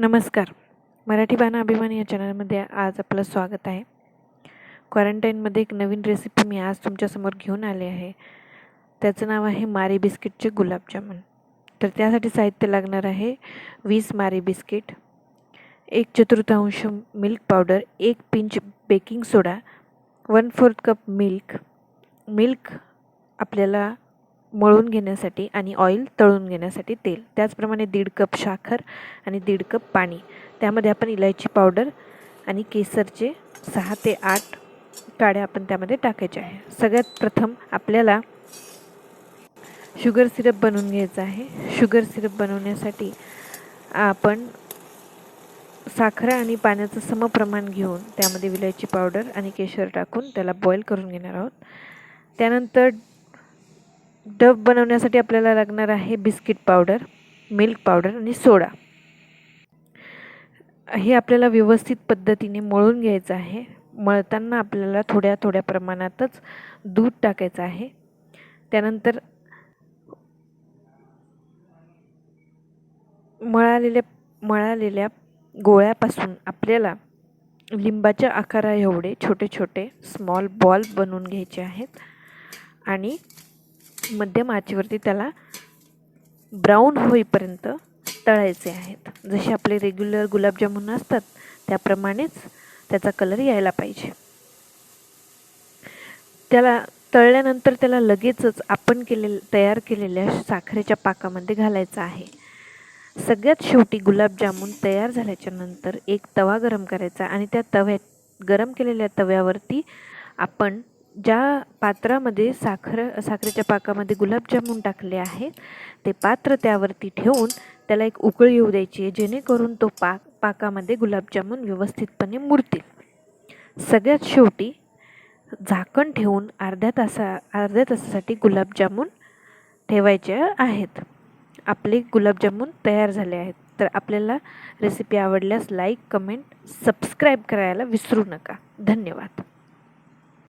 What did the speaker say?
नमस्कार. मराठी बाणा अभिमान या चॅनलमध्ये आज आपलं स्वागत आहे. क्वारंटाईनमध्ये एक नवीन रेसिपी मी आज तुमच्यासमोर घेऊन आले आहे. त्याचं नाव आहे मारी बिस्किटचे गुलाबजामुन. तर त्यासाठी साहित्य लागणार आहे 20 Marie biscuit, 1/4 milk powder, 1 pinch baking soda, 1/4 cup milk आपल्याला मळून घेण्यासाठी आणि ऑइल तळून घेण्यासाठी तेल, त्याचप्रमाणे 1.5 कप साखर आणि 1.5 कप पाणी. त्यामध्ये आपण इलायची पावडर आणि केसरचे 6 ते 8 काड्या आपण त्यामध्ये टाकायच्या आहे. सगळ्यात प्रथम आपल्याला शुगर सिरप बनवून घ्यायचं आहे. शुगर सिरप बनवण्यासाठी आपण साखर आणि पाण्याचं समप्रमाण घेऊन त्यामध्ये इलायची पावडर आणि केसर टाकून त्याला बॉईल करून घेणार आहोत. त्यानंतर डब बनवण्यासाठी आपल्याला लागणार आहे बिस्किट पावडर, मिल्क पावडर आणि सोडा. हे आपल्याला व्यवस्थित पद्धतीने मळून घ्यायचं आहे. मळताना आपल्याला थोड्या थोड्या प्रमाणातच दूध टाकायचं आहे. त्यानंतर मळालेल्या गोळ्यापासून आपल्याला लिंबाच्या आकारा एवढे छोटे छोटे स्मॉल बॉल बनवून घ्यायचे आहेत आणि मध्यम आचेवरती त्याला ब्राऊन होईपर्यंत तळायचे आहेत. जसे आपले रेग्युलर गुलाबजामुन असतात त्याप्रमाणेच त्याचा कलर यायला पाहिजे. त्याला तळल्यानंतर त्याला लगेचच आपण तयार केलेल्या साखरेच्या पाकामध्ये घालायचं आहे. सगळ्यात शेवटी गुलाबजामुन तयार झाल्याच्या नंतर एक तवा गरम करायचा आणि त्या गरम केलेल्या तव्यावरती आपण ज्या पात्रामध्ये साखरेच्या पाकामध्ये गुलाबजामुन टाकले आहेत ते पात्र त्यावरती ठेवून त्याला एक उकळी येऊ द्यायची, जेणेकरून तो पाकामध्ये गुलाबजामुन व्यवस्थितपणे मुरतील. सगळ्यात शेवटी झाकण ठेवून अर्ध्या तासासाठी गुलाबजामुन ठेवायचे आहेत. आपले गुलाबजामुन तयार झाले आहेत. तर आपल्याला रेसिपी आवडल्यास लाईक, कमेंट, सबस्क्राईब करायला विसरू नका. धन्यवाद.